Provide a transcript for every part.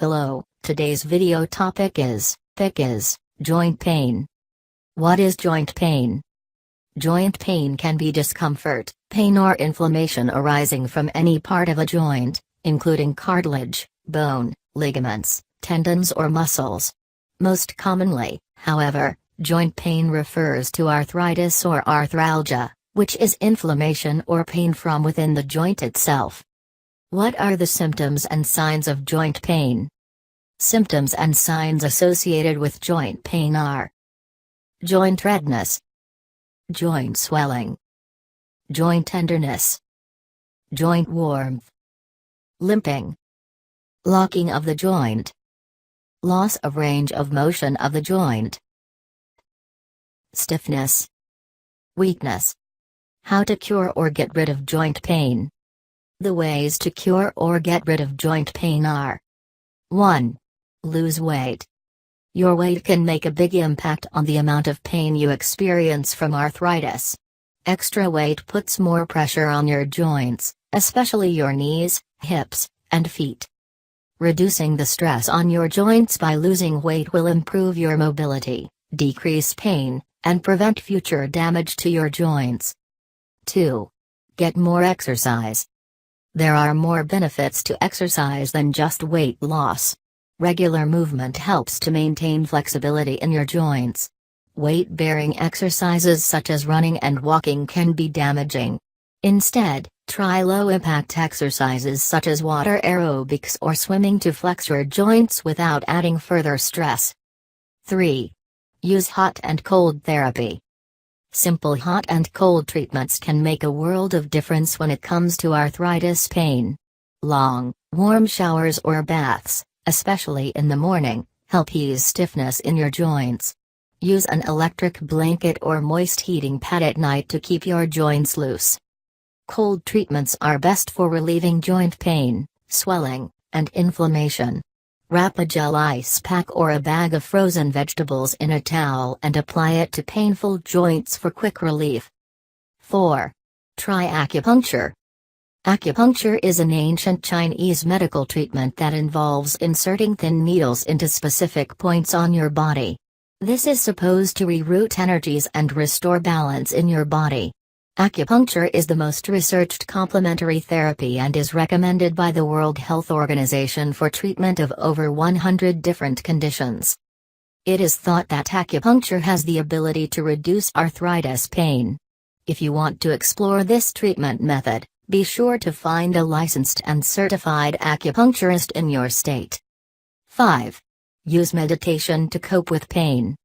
Hello, today's video topic is joint pain. What is joint pain? Joint pain can be discomfort, pain or inflammation arising from any part of a joint, including cartilage, bone, ligaments, tendons or muscles. Most commonly, however, joint pain refers to arthritis or arthralgia, which is inflammation or pain from within the joint itself. What are the symptoms and signs of joint pain? Symptoms and signs associated with joint pain are joint redness, joint swelling, joint tenderness, joint warmth, limping, locking of the joint, loss of range of motion of the joint, stiffness, weakness. How to cure or get rid of joint pain? The ways to cure or get rid of joint pain are 1. Lose weight. Your weight can make a big impact on the amount of pain you experience from arthritis. Extra weight puts more pressure on your joints, especially your knees, hips, and feet. Reducing the stress on your joints by losing weight will improve your mobility, decrease pain, and prevent future damage to your joints. 2. Get more exercise. There are more benefits to exercise than just weight loss. Regular movement helps to maintain flexibility in your joints. Weight-bearing exercises such as running and walking can be damaging. Instead, try low-impact exercises such as water aerobics or swimming to flex your joints without adding further stress. 3. Use hot and cold therapy. Simple hot and cold treatments can make a world of difference when it comes to arthritis pain. Long, warm showers or baths, especially in the morning, help ease stiffness in your joints. Use an electric blanket or moist heating pad at night to keep your joints loose. Cold treatments are best for relieving joint pain, swelling, and inflammation. Wrap a gel ice pack or a bag of frozen vegetables in a towel and apply it to painful joints for quick relief. 4. Try acupuncture. Acupuncture is an ancient Chinese medical treatment that involves inserting thin needles into specific points on your body. This is supposed to reroute energies and restore balance in your body. Acupuncture is the most researched complementary therapy and is recommended by the World Health Organization for treatment of over 100 different conditions. It is thought that acupuncture has the ability to reduce arthritis pain. If you want to explore this treatment method, be sure to find a licensed and certified acupuncturist in your state. 5. Use meditation to cope with pain.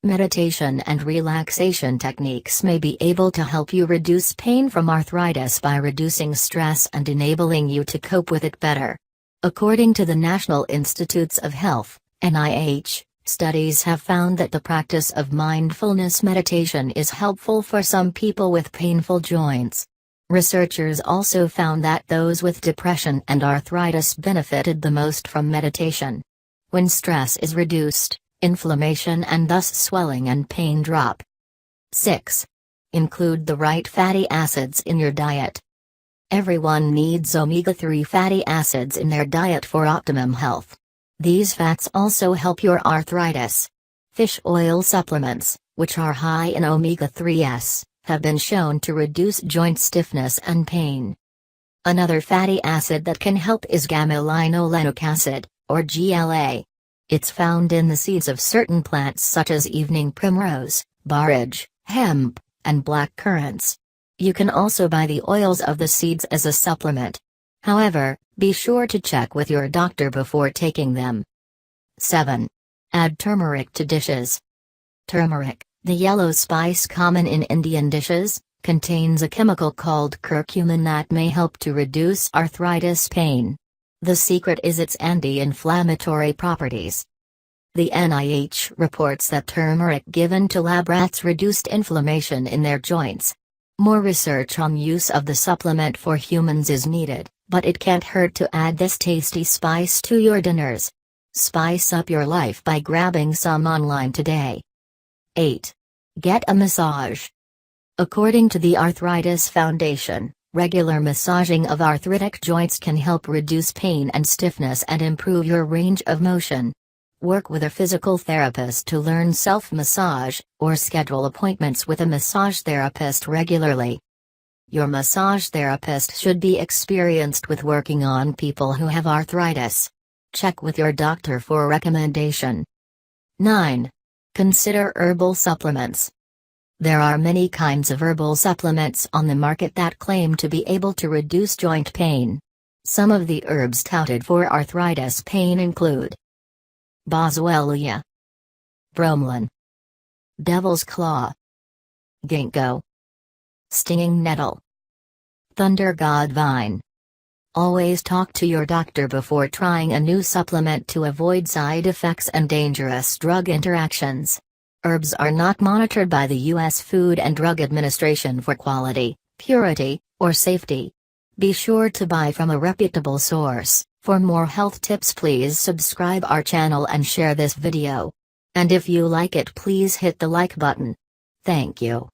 Meditation and relaxation techniques may be able to help you reduce pain from arthritis by reducing stress and enabling you to cope with it better. According to the National Institutes of Health, NIH, studies have found that the practice of mindfulness meditation is helpful for some people with painful joints. Researchers also found that those with depression and arthritis benefited the most from meditation. When stress is reduced, inflammation and thus swelling and pain drop. 6. Include the right fatty acids in your diet. Everyone needs omega-3 fatty acids in their diet for optimum health. These fats also help your arthritis. Fish oil supplements, which are high in omega-3s, have been shown to reduce joint stiffness and pain. Another fatty acid that can help is gamma-linolenic acid, or GLA. It's found in the seeds of certain plants such as evening primrose, borage, hemp, and black currants. You can also buy the oils of the seeds as a supplement. However, be sure to check with your doctor before taking them. 7. Add turmeric to dishes. Turmeric, the yellow spice common in Indian dishes, contains a chemical called curcumin that may help to reduce arthritis pain. The secret is its anti-inflammatory properties. The NIH reports that turmeric given to lab rats reduced inflammation in their joints. More research on use of the supplement for humans is needed, but it can't hurt to add this tasty spice to your dinners. Spice up your life by grabbing some online today. 8. Get a massage. According to the Arthritis Foundation, Regular massaging of arthritic joints can help reduce pain and stiffness and improve your range of motion. Work with a physical therapist to learn self-massage, or schedule appointments with a massage therapist regularly. Your massage therapist should be experienced with working on people who have arthritis. Check with your doctor for a recommendation. 9. Consider herbal supplements. There are many kinds of herbal supplements on the market that claim to be able to reduce joint pain. Some of the herbs touted for arthritis pain include boswellia, bromelain, devil's claw, ginkgo, stinging nettle, thunder god vine. Always talk to your doctor before trying a new supplement to avoid side effects and dangerous drug interactions. Herbs are not monitored by the U.S. Food and Drug Administration for quality, purity, or safety. Be sure to buy from a reputable source. For more health tips, please subscribe our channel and share this video. And if you like it, please hit the like button. Thank you.